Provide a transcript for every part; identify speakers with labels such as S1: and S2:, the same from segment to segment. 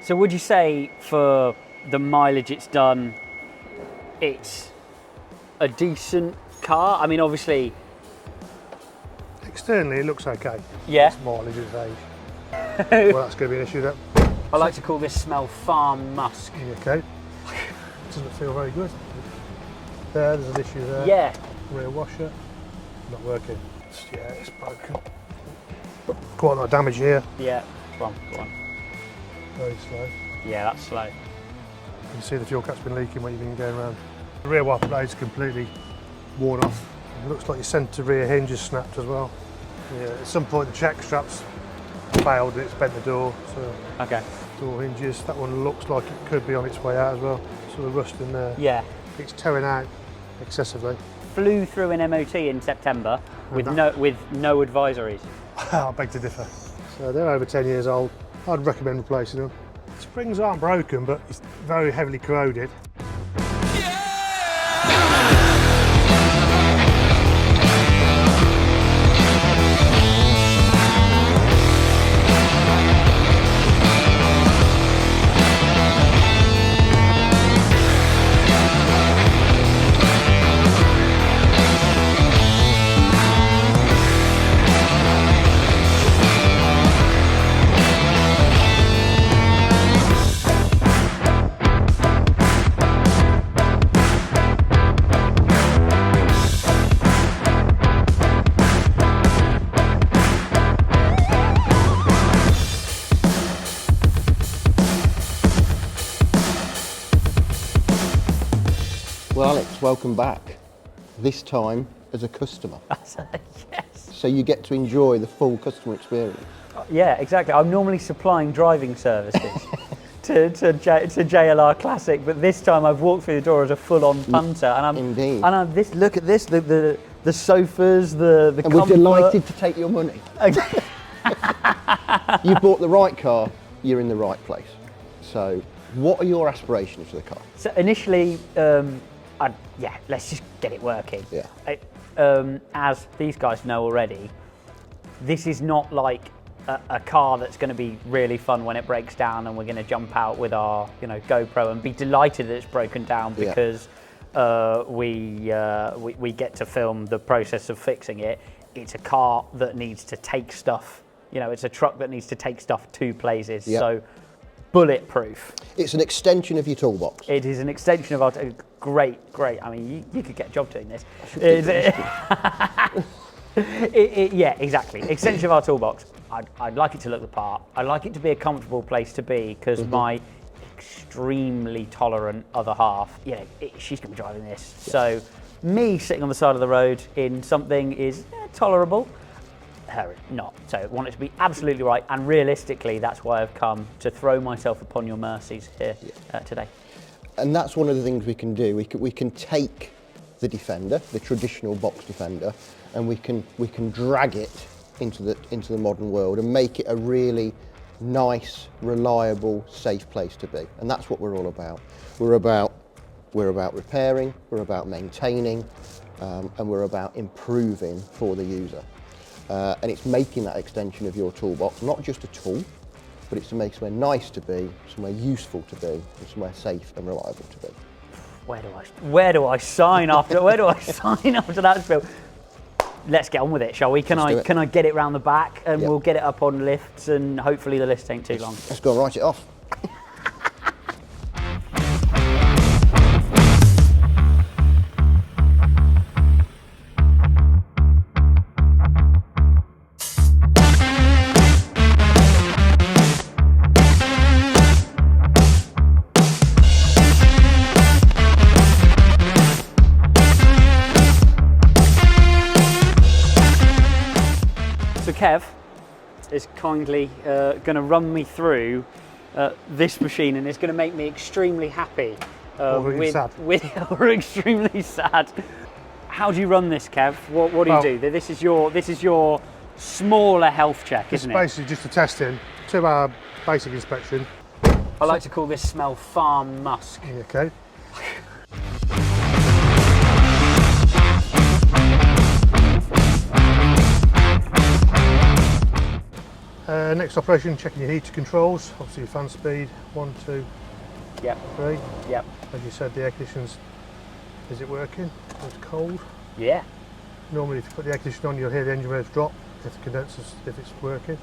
S1: So would you say for the mileage it's done, it's a decent car? I mean, obviously...
S2: Externally, it looks okay.
S1: Yeah.
S2: It's mileage at its age. Well, that's going to be an issue, that.
S1: I like to call this smell farm musk.
S2: Okay. Doesn't feel very good. There's an issue there.
S1: Yeah.
S2: Rear washer, not working. Yeah, it's broken. Quite a lot of damage here.
S1: Yeah. Go on.
S2: Very slow.
S1: Yeah, that's slow.
S2: You can see the fuel cap's been leaking when you've been going around. The rear wiper blade's completely worn off. It looks like your centre rear hinge is snapped as well. Yeah, at some point the check straps failed and it's bent the door. So
S1: Okay.
S2: door hinges, that one looks like it could be on its way out as well. Sort of rust in there.
S1: Yeah.
S2: It's towing out excessively.
S1: Flew through an MOT in September with no advisories.
S2: I beg to differ. So they're over 10 years old. I'd recommend replacing them. The springs aren't broken, but it's very heavily corroded.
S3: Well, Alex, welcome back. This time as a customer.
S1: Yes.
S3: So you get to enjoy the full customer experience.
S1: Yeah, exactly. I'm normally supplying driving services to JLR Classic, but this time I've walked through the door as a full-on punter, and I'm
S3: Indeed.
S1: And I'm this. Look at this. The sofas, the
S3: And
S1: comfort.
S3: we're delighted to take your money. You bought the right car, you're in the right place. So what are your aspirations for the car?
S1: So initially, let's just get it working.
S3: Yeah.
S1: As these guys know already, this is not like a car that's going to be really fun when it breaks down, and we're going to jump out with our GoPro and be delighted that it's broken down because we get to film the process of fixing it. It's a car that needs to take stuff. It's a truck that needs to take stuff to places.
S3: Yeah.
S1: So bulletproof.
S3: It's an extension of your toolbox.
S1: It is an extension of our... Great. I mean, you could get a job doing this. Yeah, exactly. Extension of our toolbox. I'd like it to look the part. I'd like it to be a comfortable place to be because my extremely tolerant other half, she's going to be driving this. Yeah. So me sitting on the side of the road in something is tolerable. Her not. So I want it to be absolutely right, and realistically, that's why I've come to throw myself upon your mercies here today.
S3: And that's one of the things we can do. We can take the Defender, the traditional box Defender, and we can drag it into the modern world and make it a really nice, reliable, safe place to be. And that's what we're all about. We're about repairing, we're about maintaining, and we're about improving for the user. And it's making that extension of your toolbox not just a tool, but it's to make somewhere nice to be, somewhere useful to be, and somewhere safe and reliable to be.
S1: Where do I sign after? Where do I sign after that spiel? Let's get on with it, shall we? Can I get it round the back, and we'll get it up on lifts, and hopefully the list ain't too long.
S3: Let's go and write it off.
S1: Kev is kindly going to run me through this machine, and it's going to make me extremely happy.
S2: Or
S1: extremely sad. How do you run this, Kev? What do you do? This is your smaller health check, isn't it?
S2: It's basically just a testing, 2-hour basic inspection.
S1: I like to call this smell farm musk.
S2: Okay. Next operation, checking your heater controls. Obviously your fan speed, 1, 2,
S1: Yep.
S2: 3.
S1: Yep.
S2: As you said, the air conditioner's, is it working? It's cold.
S1: Yeah.
S2: Normally if you put the air conditioner on, you'll hear the engine waves drop if the condenser's, if it's working.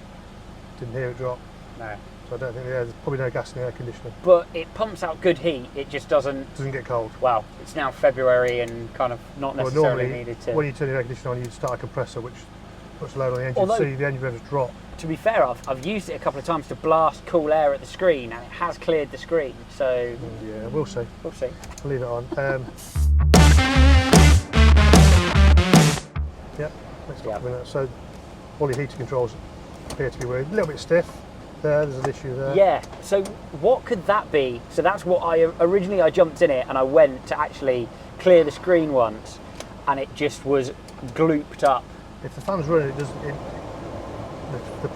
S2: Didn't hear it drop.
S1: No.
S2: So I don't think there's probably no gas in the air conditioner.
S1: But it pumps out good heat. It just doesn't.
S2: Doesn't get cold.
S1: Well, it's now February and kind of not necessarily
S2: normally,
S1: needed to.
S2: when you turn the air conditioner on, you'd start a compressor which puts a load on the engine.
S1: Although-
S2: See the engine waves drop.
S1: To be fair, I've used it a couple of times to blast cool air at the screen, and it has cleared the screen. So
S2: Yeah, we'll see.
S1: we'll see.
S2: I'll leave it on. Yep, let's talk
S1: Yep.
S2: a minute. So all your heater controls appear to be working. A little bit stiff. There's an issue there.
S1: Yeah. So what could that be? So that's what I originally I jumped in it and I went to actually clear the screen once, and it just was glooped up.
S2: If the fan's running, it doesn't.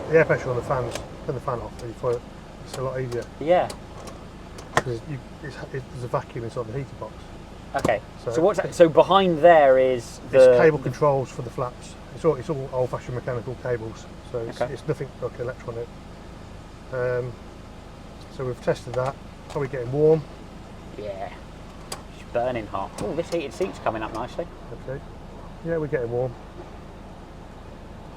S2: The air pressure on the fans, turn the fan off before it's a lot easier
S1: Yeah.
S2: because there's a vacuum inside the heater box.
S1: Okay.
S2: So-
S1: So what's that? So behind there is
S2: It's
S1: the
S2: cable controls for the flaps. It's all old-fashioned mechanical cables, so
S1: Okay.
S2: it's nothing like electronic. So we've tested that. Are we getting warm?
S1: Yeah. It's burning hot. Oh, this heated seat's coming up nicely.
S2: Okay. Yeah, we're getting warm.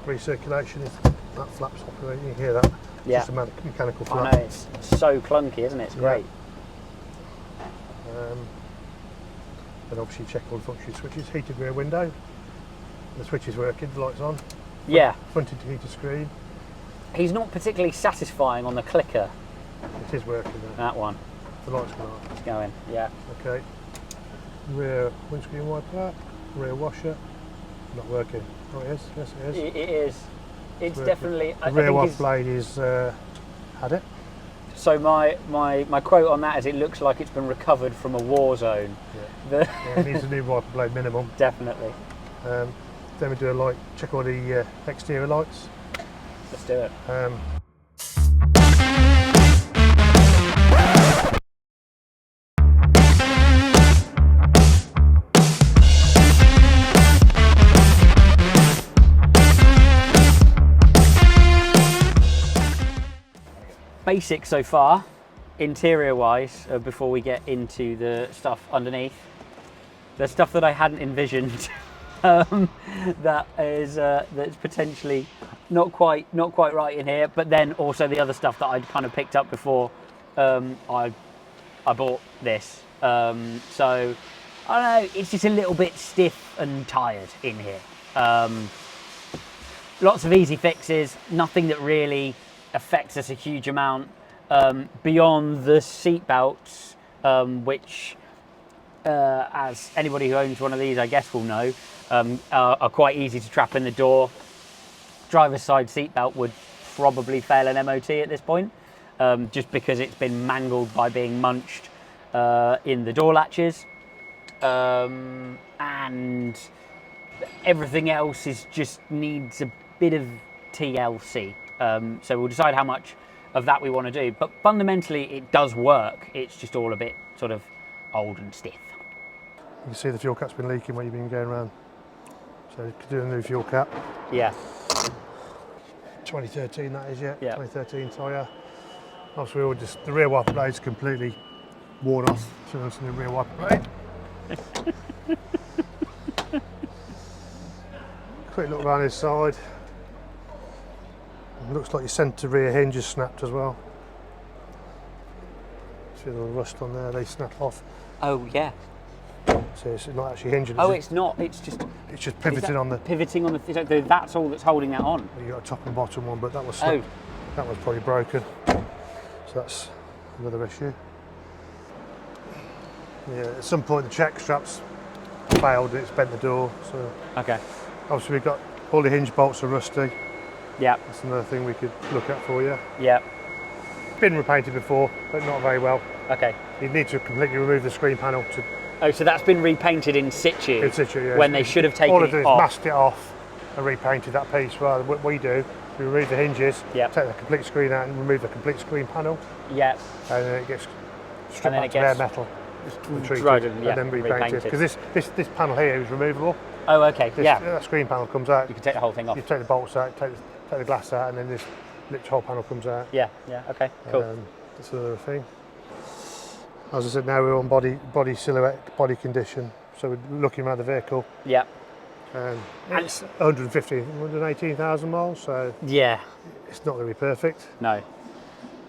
S2: Recirculation is that flap's operating. You hear that? It's
S1: Yeah.
S2: just a mechanical
S1: I
S2: flap.
S1: know it's so clunky, isn't it? It's great.
S2: And obviously check all the function switches. Heated rear window. The switch is working. The light's on.
S1: Yeah.
S2: Fronted heater screen.
S1: He's not particularly satisfying on the clicker.
S2: It is working now.
S1: That one.
S2: The light's gone on.
S1: It's going. Yeah.
S2: Okay. Rear windscreen wiper. Rear washer. Not working. Oh, it is. Yes, it is.
S1: It is. It's
S2: working.
S1: definitely.
S2: The rear wiper blade is had it.
S1: So my quote on that is, it looks like it's been recovered from a war zone.
S2: Yeah. Yeah, it needs a new wiper blade minimum.
S1: Definitely.
S2: Then we do a light check all the exterior lights.
S1: Let's do it. Basic so far, interior wise, before we get into the stuff underneath. The stuff that I hadn't envisioned that is that's potentially not quite right in here, but then also the other stuff that I'd kind of picked up before I bought this. So I don't know, it's just a little bit stiff and tired in here. Lots of easy fixes, nothing that really affects us a huge amount beyond the seat belts, which as anybody who owns one of these I guess will know, are quite easy to trap in the door. Driver's side seat belt would probably fail an MOT at this point, just because it's been mangled by being munched in the door latches, and everything else is just needs a bit of TLC. So we'll decide how much of that we want to do, but fundamentally it does work. It's just all a bit sort of old and stiff.
S2: You can see the fuel cap's been leaking when you've been going around. So you could do a new fuel cap.
S1: Yeah.
S2: 2013 that is, yeah.
S1: Yeah.
S2: 2013 tyre. Obviously the rear wiper blade's completely worn off. So that's the new rear wiper blade. Quick look around this side. It looks like your centre rear hinge is snapped as well. See the rust on there, they snap off.
S1: Oh yeah.
S2: So it's not actually hinging.
S1: Oh,
S2: is it?
S1: it's not. It's just
S2: It's just pivoting on the.
S1: pivoting on the. That's all that's holding that on.
S2: You got a top and bottom one, but that was
S1: Oh.
S2: that was probably broken. So that's another issue. Yeah, at some point the check straps failed and it's bent the door. So
S1: Okay.
S2: obviously we've got all the hinge bolts are rusty.
S1: Yeah.
S2: That's another thing we could look at for you.
S1: Yeah.
S2: Been repainted before, but not very well.
S1: Okay.
S2: You need to completely remove the screen panel to
S1: Oh, so that's been repainted in situ.
S2: in situ. Yeah.
S1: When they should have taken
S2: all I
S1: it
S2: do is
S1: off.
S2: masked it off and repainted that piece. Rather, what we do, we remove the hinges,
S1: Yep.
S2: take the complete screen out, and remove the complete screen panel,
S1: Yeah.
S2: and then it gets stripped
S1: then
S2: back
S1: it
S2: to bare
S1: gets
S2: metal. And treated,
S1: dried and, yeah,
S2: then repainted.
S1: repainted.
S2: Because this panel here is removable.
S1: Oh, okay.
S2: This,
S1: Yeah.
S2: that screen panel comes out.
S1: You can take the whole thing off.
S2: You take the bolts out, take the glass out, and then this lip hole panel comes out.
S1: Yeah, okay, cool.
S2: That's another thing. As I said, now we're on body silhouette, body condition. So we're looking around the vehicle.
S1: Yeah.
S2: It's 118,000 miles, so
S1: yeah,
S2: it's not going to be perfect.
S1: No.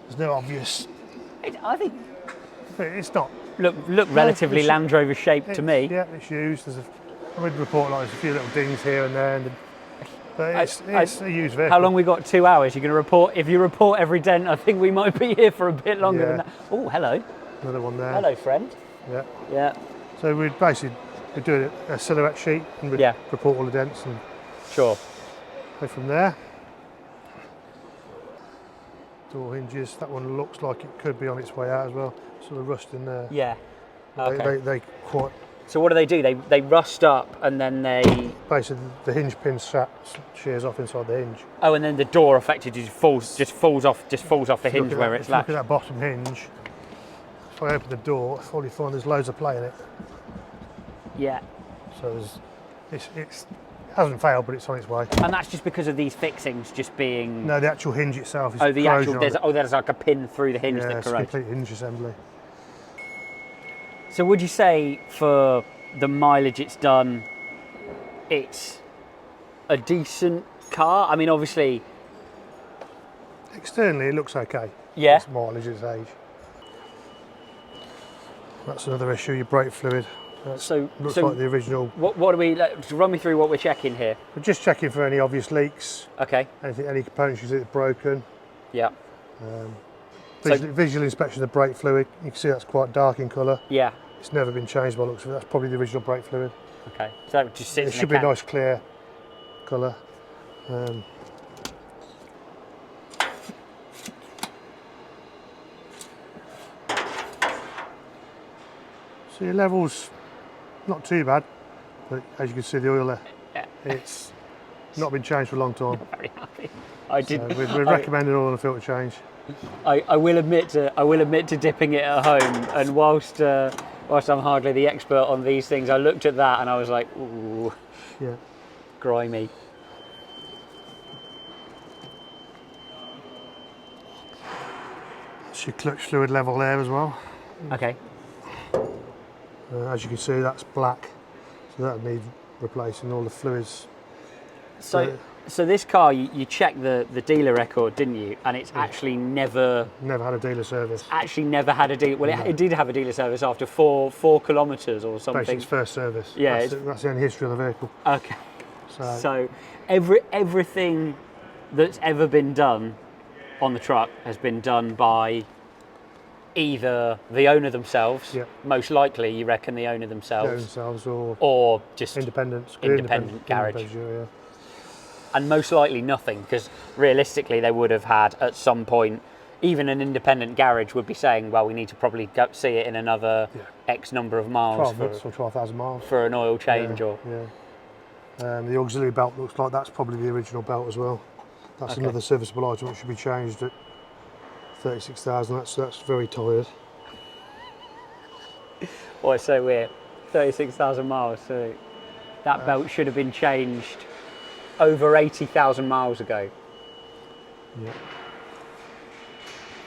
S2: There's no obvious.
S1: I think
S2: It's not.
S1: look relatively Land Rover shaped to me.
S2: Yeah, it's used. I read the report like there's a few little dings here and there, but it's a used vehicle.
S1: How long we got? 2 hours. You're going to report? If you report every dent, I think we might be here for a bit longer than that. Oh, hello.
S2: Another one there.
S1: Hello, friend.
S2: Yeah.
S1: Yeah.
S2: So we're doing a silhouette sheet and we'd report all the dents and
S1: sure.
S2: Go from there. Door hinges. That one looks like it could be on its way out as well. Sort of rust in there.
S1: Yeah. Okay.
S2: They quite.
S1: So what do? They rust up and then they.
S2: Basically, the hinge pin shears off inside the hinge.
S1: Oh, and then the door effectively just falls off the hinge where it's latched.
S2: Look at that bottom hinge. If I open the door, I'll probably find there's loads of play in it.
S1: Yeah.
S2: So it hasn't failed, but it's on its way.
S1: And that's just because of these fixings just being.
S2: No, the actual hinge itself is.
S1: There's like a pin through the hinge that corrodes.
S2: Yeah, it's a complete hinge assembly.
S1: So would you say for the mileage it's done, it's a decent car? I mean, obviously.
S2: Externally, it looks okay.
S1: Yeah.
S2: It's mileage, its age. That's another issue. Your brake fluid. Looks like the original.
S1: What do we? Run me through what we're checking here.
S2: We're just checking for any obvious leaks.
S1: Okay.
S2: Any components that are broken.
S1: Yeah.
S2: Visual inspection of the brake fluid. You can see that's quite dark in colour.
S1: Yeah.
S2: It's never been changed by the looks of it. That's probably the original brake fluid.
S1: Okay. So that just sits.
S2: It should be a nice clear colour. So your levels, not too bad, but as you can see the oil there, it's not been changed for a long time.
S1: I'm very happy.
S2: We're recommending oil and filter change.
S1: I will admit to dipping it at home, and whilst I'm hardly the expert on these things, I looked at that and I was like, ooh,
S2: yeah,
S1: grimy.
S2: That's your clutch fluid level there as well.
S1: Okay.
S2: As you can see, that's black, so that needs replacing all the fluids.
S1: So this car, you checked the dealer record, didn't you? And it's actually never
S2: had a dealer service.
S1: Actually, never had a dealer. Well, it did have a dealer service after four kilometres or something.
S2: Basically, its first service.
S1: Yeah,
S2: that's the only history of the vehicle.
S1: Okay. So everything that's ever been done on the truck has been done by either the owner themselves, most likely you reckon the owner themselves, or just independent garage. And most likely nothing, because realistically they would have had at some point, even an independent garage would be saying, well, we need to probably go see it in another X number of miles
S2: 12,000 miles
S1: for an oil change.
S2: The auxiliary belt looks like that's probably the original belt as well. That's another serviceable item which should be changed at 36,000. That's very tired.
S1: Oh, it's so weird. 36,000 miles. So that belt should have been changed over 80,000 miles ago.
S2: Yeah.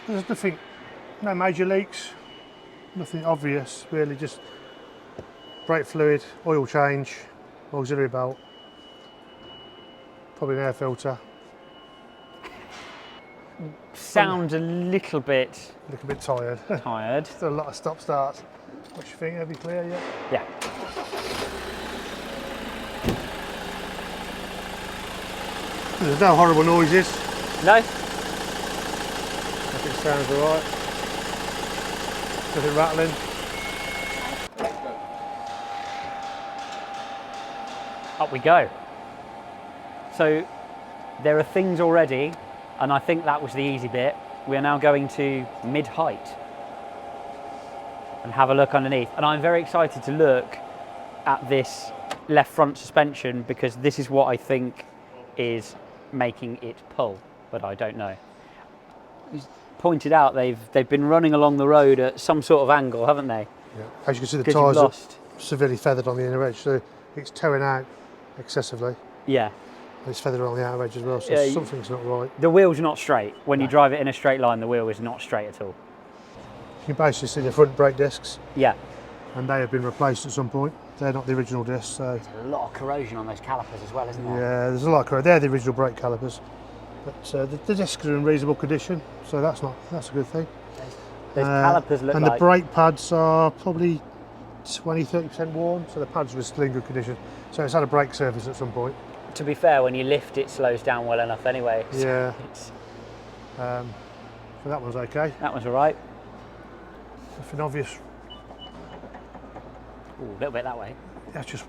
S2: There's nothing, no major leaks, nothing obvious really. Just brake fluid, oil change, auxiliary belt, probably an air filter.
S1: Sounds a little bit
S2: tired.
S1: Tired.
S2: Still a lot of stop starts. What do you think? Every clear yet?
S1: Yeah.
S2: There's no horrible noises.
S1: No.
S2: I think it sounds alright. Nothing rattling.
S1: Up we go. So there are things already, and I think that was the easy bit. We are now going to mid-height and have a look underneath. And I'm very excited to look at this left front suspension, because this is what I think is making it pull, but I don't know. It's pointed out they've been running along the road at some sort of angle, haven't they?
S2: Yeah. As you can see, the tyres are severely feathered on the inner edge, so it's towing out excessively.
S1: Yeah.
S2: It's feathered around the outer edge as well, so
S1: Yeah,
S2: something's not right.
S1: The wheel's not straight. When you drive it in a straight line, the wheel is not straight at all.
S2: You can basically see the front brake discs,
S1: Yeah.
S2: and they have been replaced at some point. They're not the original discs, so
S1: A lot of corrosion on those calipers as well, isn't there?
S2: yeah, there's a lot of corrosion. They're the original brake calipers, but the discs are in reasonable condition, so that's a good thing.
S1: Those calipers look
S2: and
S1: like...
S2: the brake pads are probably 20-30% worn, so the pads are still in good condition. So it's had a brake service at some point.
S1: To be fair, when you lift, it slows down well enough anyway. So
S2: Yeah.
S1: it's,
S2: So that one's okay.
S1: that one's all right.
S2: Nothing obvious.
S1: Ooh, a little bit that way.
S2: That's just,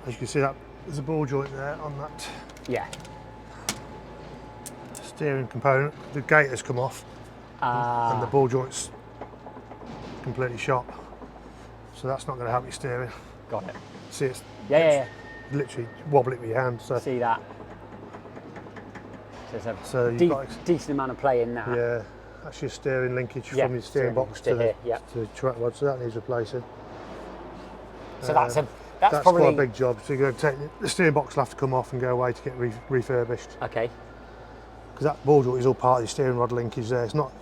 S2: as you can see, that there's a ball joint there on that
S1: Yeah.
S2: steering component. The gate has come off, and the ball joint's completely shot. So that's not going to help your steering.
S1: Got it.
S2: See, it's
S1: Yeah.
S2: literally wobbling with your hand. So
S1: See that? So there's
S2: So
S1: a
S2: you've
S1: de
S2: got-
S1: decent amount of play in that.
S2: yeah, that's your steering linkage
S1: Yeah,
S2: from your steering box to
S1: here, yeah.
S2: the track rod. So that needs replacing.
S1: So that's
S2: That's
S1: probably
S2: quite a big job. So you're going to take the steering box will have to come off and go away to get refurbished.
S1: okay.
S2: Because that ball joint is all part of the steering rod linkage there. It's not,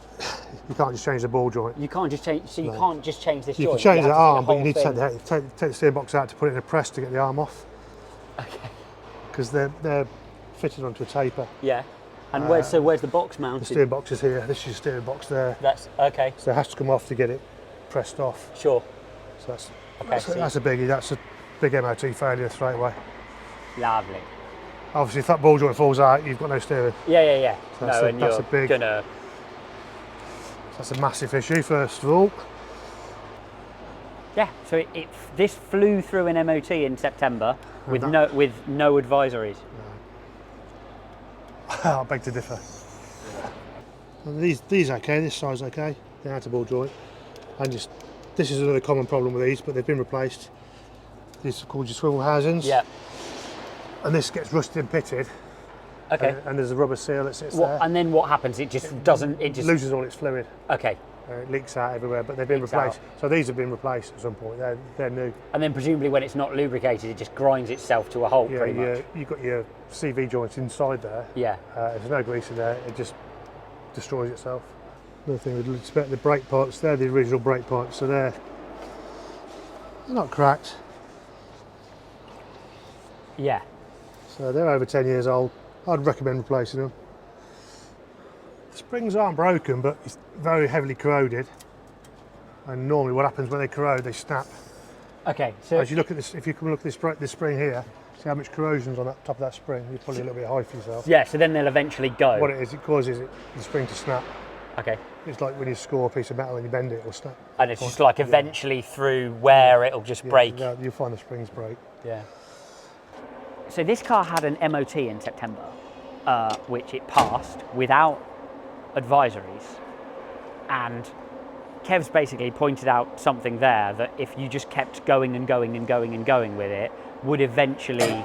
S2: you can't just change the ball joint.
S1: You can't just change. So you can't just change this
S2: You
S1: joint.
S2: can change
S1: have
S2: the
S1: to do
S2: arm, but
S1: whole
S2: you need
S1: thing.
S2: to take the steering box out to put it in a press to get the arm off.
S1: Okay.
S2: Because they're fitted onto a taper.
S1: Yeah. And where's the box
S2: The
S1: mounted?
S2: steering box is here. This is your steering box there.
S1: That's okay.
S2: So it has to come off to get it pressed off.
S1: Sure.
S2: So that's
S1: Okay.
S2: that's a biggie. That's a big MOT failure straight away.
S1: Lovely.
S2: Obviously, if that ball joint falls out, you've got no steering.
S1: Yeah.
S2: So
S1: No, and
S2: that's
S1: you're
S2: a big.
S1: gonna.
S2: That's a massive issue. First of all,
S1: Yeah. So this flew through an MOT in September with
S2: that-
S1: no advisories.
S2: I beg to differ. And these okay. This size okay. The outer ball joint, and just this is another common problem with these, but they've been replaced. These are called your swivel housings.
S1: Yeah.
S2: And this gets rusted and pitted.
S1: Okay.
S2: And there's a rubber seal that sits
S1: What,
S2: there.
S1: and then what happens? It just doesn't. It just
S2: loses all its fluid.
S1: okay.
S2: It leaks out everywhere, but they've been
S1: Leaks
S2: replaced.
S1: out.
S2: So these have been replaced at some point. They're new.
S1: And then presumably when it's not lubricated, it just grinds itself to a halt.
S2: Yeah,
S1: pretty much.
S2: you've got your CV joints inside there.
S1: Yeah.
S2: There's no grease in there. It just destroys itself. Another thing we'd expect, the brake pipes. They're the original brake pipes, so they're not cracked.
S1: Yeah.
S2: So they're over 10 years old. I'd recommend replacing them. The springs aren't broken, but it's very heavily corroded. And normally what happens when they corrode, they snap.
S1: Okay. So
S2: As you look at this, if you come look at this spring here, see how much corrosion's on that top of that spring. You're probably a little bit high for yourself.
S1: yeah. So then they'll eventually go.
S2: What it is, it causes the spring to snap.
S1: Okay.
S2: It's like when you score a piece of metal and you bend it, it'll snap.
S1: And it's just like eventually through where it'll just break.
S2: Yeah, you'll find the springs break.
S1: Yeah. So this car had an MOT in September, which it passed without advisories. And Kev's basically pointed out something there that if you just kept going and going and going and going with it, would eventually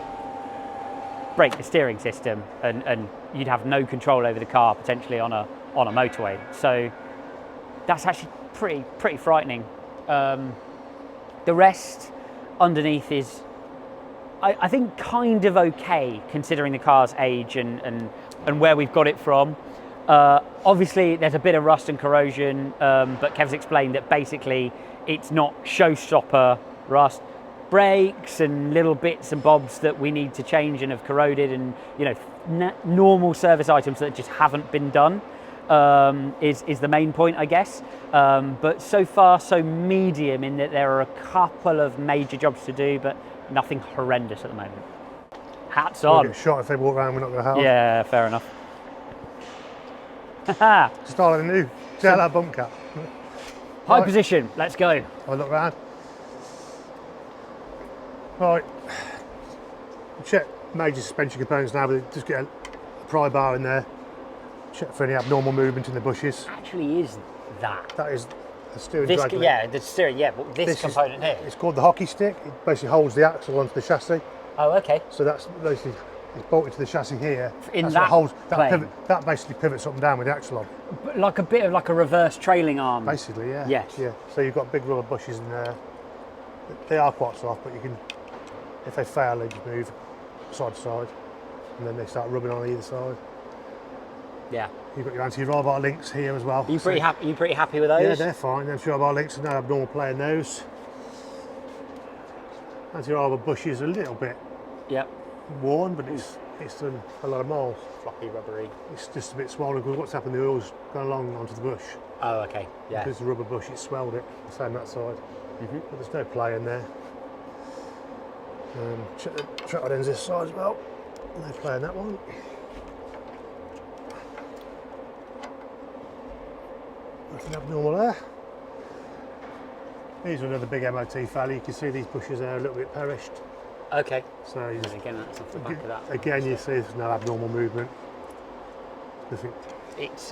S1: break the steering system, and you'd have no control over the car potentially on a motorway. So that's actually pretty frightening. The rest underneath is, I think, kind of okay considering the car's age and where we've got it from. Obviously there's a bit of rust and corrosion, but Kev's explained that basically it's not showstopper rust. Brakes and little bits and bobs that we need to change and have corroded, and normal service items that just haven't been done is the main point, I guess. But so far so medium in that there are a couple of major jobs to do, but nothing horrendous at the moment. Hats
S2: We'll
S1: on.
S2: get shot if they walk around, we're not going to help.
S1: Yeah, fair enough.
S2: Style of the new JLR bump cap.
S1: High
S2: Right.
S1: position, let's go.
S2: I'll look round. Right, check major suspension components now, but just get a pry bar in there. Check for any abnormal movement in the bushes.
S1: Actually is that.
S2: That is the steering
S1: This,
S2: drag link.
S1: yeah, the steering, yeah, but this component here.
S2: It's called the hockey stick. It basically holds the axle onto the chassis.
S1: Oh, okay.
S2: So that's basically, it's bolted to the chassis here.
S1: In
S2: That's
S1: that
S2: what holds,
S1: plane.
S2: that basically pivots up and down with the axle on.
S1: But like a bit of like a reverse trailing arm.
S2: Basically, yeah.
S1: Yes.
S2: Yeah. So you've got big rubber bushes in there. They are quite soft, but you can, if they fail, they just move. side to side, and then they start rubbing on either side.
S1: Yeah.
S2: You've got your anti-roll bar links here as well.
S1: Are you pretty happy? You pretty happy with those?
S2: Yeah, they're fine. Anti-roll bar links, no abnormal play in those. Anti-roll bar bush is a little bit
S1: Yep.
S2: worn, but it's done a lot of miles.
S1: Floppy, rubbery.
S2: It's just a bit swollen because what's happened, the oil's gone along onto the bush.
S1: Oh, okay. Yeah.
S2: Because the rubber bush, it swelled it, same that side. But there's no play in there. Check the track rod ends this side as well. No play in that one. Nothing abnormal there. These are another big MOT failure. You can see these bushes there are a little bit perished.
S1: Okay.
S2: So you just,
S1: Again, that's off the back of that.
S2: again, you see there's no abnormal movement. Nothing.
S1: It's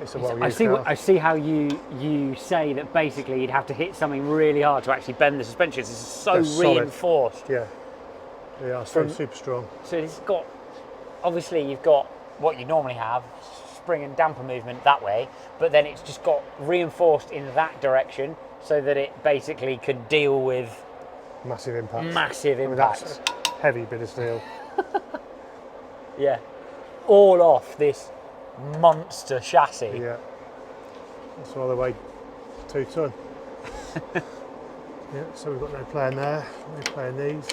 S2: It's a well-used car.
S1: I see how you say that basically you'd have to hit something really hard to actually bend the suspension. This is so
S2: They're solid.
S1: reinforced.
S2: Yeah, they are super strong.
S1: So it's got, obviously you've got what you normally have, spring and damper movement that way, but then it's just got reinforced in that direction so that it basically could deal with
S2: Massive impact.
S1: massive
S2: I mean,
S1: impacts.
S2: that's a heavy bit of steel.
S1: Yeah. All off this monster chassis.
S2: Yeah, that's why they weigh 2 ton. Yeah, so we've got no play in there, no play in these.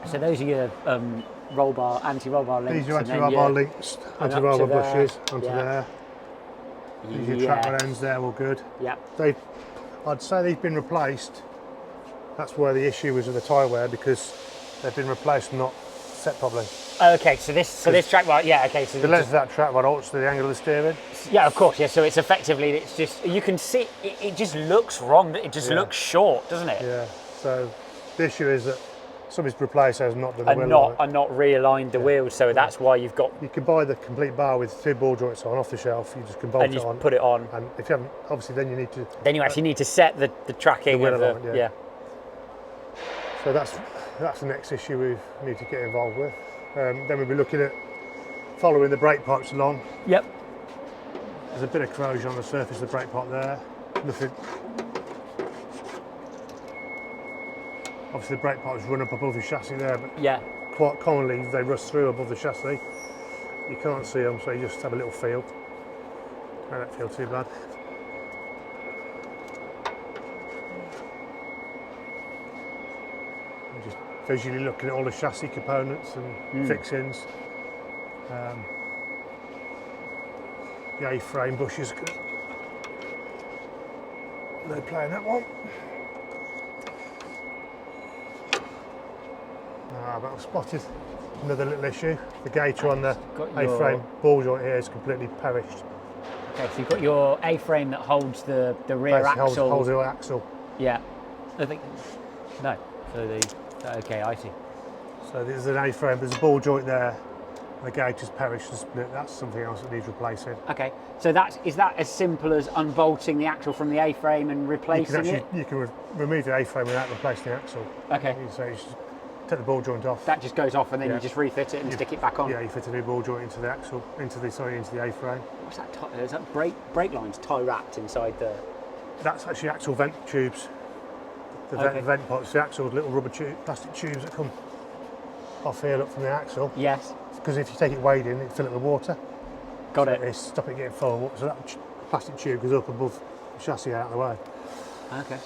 S1: So those are your roll bar, anti-roll bar links.
S2: These are
S1: and then
S2: anti-roll bar
S1: your-
S2: links,
S1: and
S2: anti-roll
S1: up to
S2: bar
S1: there,
S2: bushes, onto
S1: yeah.
S2: there. These are your track rod ends there, all good.
S1: Yeah.
S2: I'd say they've been replaced. That's where the issue was with the tyre wear, because they've been replaced and not set properly.
S1: Okay, so this track bar, yeah. Okay, so
S2: The length of that track rod alters the angle of the steering.
S1: yeah, of course, yeah. So it's effectively, it's just you can see it just looks wrong. It just looks short, doesn't it?
S2: Yeah. So the issue is that somebody's replaced has not done the wheel on it.
S1: And not realigned the wheels, so that's why you've got.
S2: You can buy the complete bar with 2 ball joints on off the shelf. You just can bolt
S1: And you
S2: it on.
S1: put it on.
S2: And if you haven't, obviously, then you need to.
S1: Then you actually need to set the tracking
S2: wheel
S1: of the
S2: alignment, yeah. So that's the next issue we need to get involved with. Then we'll be looking at following the brake pipes along.
S1: Yep.
S2: There's a bit of corrosion on the surface of the brake pipe there. Nothing. Obviously, the brake pipes run up above the chassis there, but
S1: Yeah.
S2: quite commonly they rust through above the chassis. You can't see them, so you just have a little feel. They don't feel too bad. I'm just visually looking at all the chassis components and fixings. The A-frame bush is good. No play in that one. But I've spotted another little issue. The gaiter on the
S1: Got your-
S2: A-frame ball joint here is completely perished.
S1: Okay, so you've got your A-frame that holds the rear
S2: Basically
S1: axle.
S2: holds the axle.
S1: Yeah. I think no. So okay, I see.
S2: So there's an A-frame, there's a ball joint there. The gaiter's perished and split. That's something else that needs replacing.
S1: Okay, so is that as simple as unbolting the axle from the A-frame and replacing it?
S2: You can remove the A-frame without replacing the axle.
S1: Okay.
S2: So you just take the ball joint off.
S1: That just goes off and then
S2: Yeah.
S1: you just refit it and stick it back on.
S2: Yeah, you fit a new ball joint into the axle, into the A-frame.
S1: What's that? Is that brake lines tie wrapped inside the?
S2: That's actually axle vent tubes. The vent pots, the axle, little rubber plastic tubes that come off here, look, from the axle.
S1: Yes.
S2: Because if you take it weighed in, it fill it with water.
S1: Got
S2: So
S1: it.
S2: They stop it getting full of water. So that plastic tube goes up above the chassis out of the way.
S1: Okay.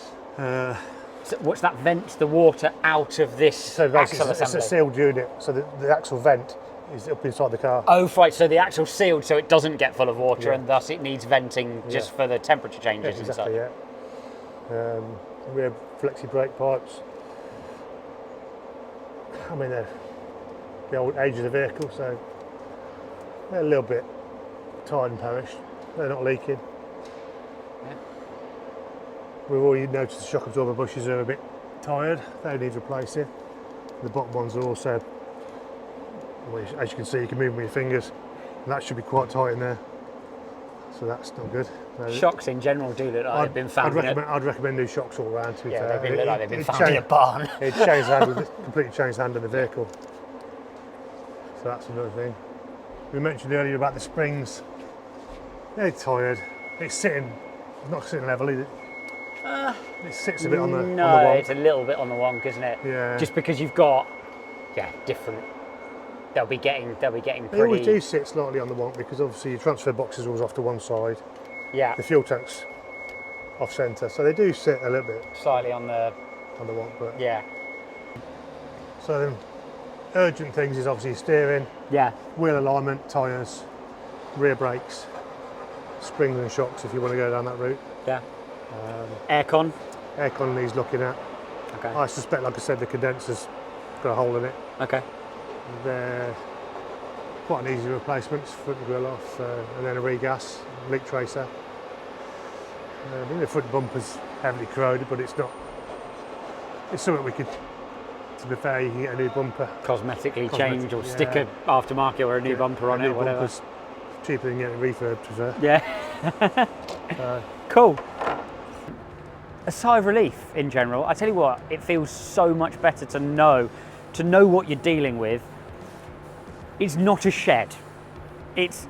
S1: So what's that? Vents the water out of this
S2: So
S1: axle
S2: basically, it's a
S1: assembly.
S2: sealed unit. So the axle vent is up inside the car.
S1: Oh, right. So the axle's sealed, so it doesn't get full of water,
S2: Yeah.
S1: and thus it needs venting just for the temperature changes and
S2: Exactly,
S1: such.
S2: yeah. Rear flexi brake pipes. I mean, they're the old age of the vehicle, so they're a little bit tired and perished. They're not leaking.
S1: Yeah.
S2: We've already noticed the shock absorber bushes are a bit tired. They need replacing. The bottom ones are also, well, as you can see, you can move them with your fingers, and that should be quite tight in there. So that's not good. So
S1: Shocks in general do look like they've been found.
S2: I'd recommend new shocks all round, to be fair.
S1: They look like they've been
S2: It
S1: found in a
S2: changed-
S1: barn.
S2: It changed the hand, completely changed the hand of the vehicle. So that's another thing. We mentioned earlier about the springs. They're tired. It's not sitting level, is it? It sits a bit on the
S1: No,
S2: wonk.
S1: it's a little bit on the wonk, isn't it?
S2: Yeah.
S1: Just because you've got, different. They'll be getting
S2: They
S1: pretty.
S2: always do sit slightly on the wonk because obviously your transfer box is always off to one side.
S1: Yeah.
S2: The fuel tank's off centre, so they do sit a little bit
S1: Slightly on the.
S2: on the wonk. But
S1: Yeah.
S2: so then, urgent things is obviously steering,
S1: Yeah.
S2: wheel alignment, tyres, rear brakes, springs and shocks if you want to go down that route.
S1: Yeah. Aircon.
S2: Aircon needs looking at.
S1: Okay.
S2: I suspect, like I said, the condenser's got a hole in it.
S1: Okay.
S2: They're quite an easy replacement, front and grill off, and then a regas, leak tracer. I think the front bumper's heavily corroded, but it's not. It's something we could, to be fair, you can get a new bumper.
S1: Cosmetically
S2: Cosmetic,
S1: change or
S2: yeah.
S1: stick a aftermarket or a new bumper on
S2: a
S1: it
S2: new
S1: or whatever.
S2: bumper's cheaper than getting refurbed, to be fair.
S1: Yeah. Cool. A sigh of relief in general. I tell you what, it feels so much better to know what you're dealing with. It's not a shed. It's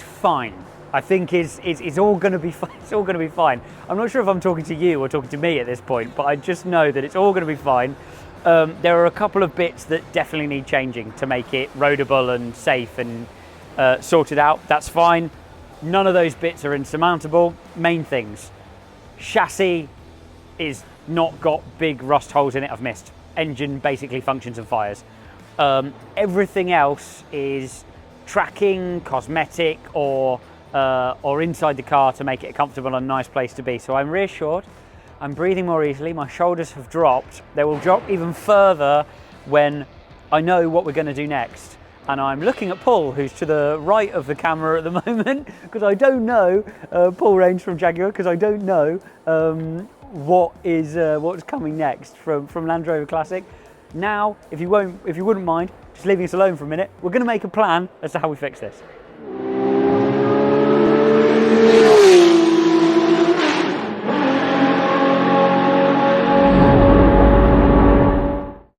S1: fine. I think it's all going to be fine. It's all going to be fine. I'm not sure if I'm talking to you or talking to me at this point, but I just know that it's all going to be fine. There are a couple of bits that definitely need changing to make it roadable and safe and sorted out. That's fine. None of those bits are insurmountable. Main things. Chassis is not got big rust holes in it I've missed. Engine basically functions and fires. Everything else is tracking, cosmetic, or inside the car to make it a comfortable and nice place to be. So I'm reassured. I'm breathing more easily. My shoulders have dropped. They will drop even further when I know what we're going to do next. And I'm looking at Paul, who's to the right of the camera at the moment, because I don't know, Paul Range from Jaguar, because I don't know what's coming next from Land Rover Classic. Now, if you wouldn't mind, just leaving us alone for a minute, we're going to make a plan as to how we fix this.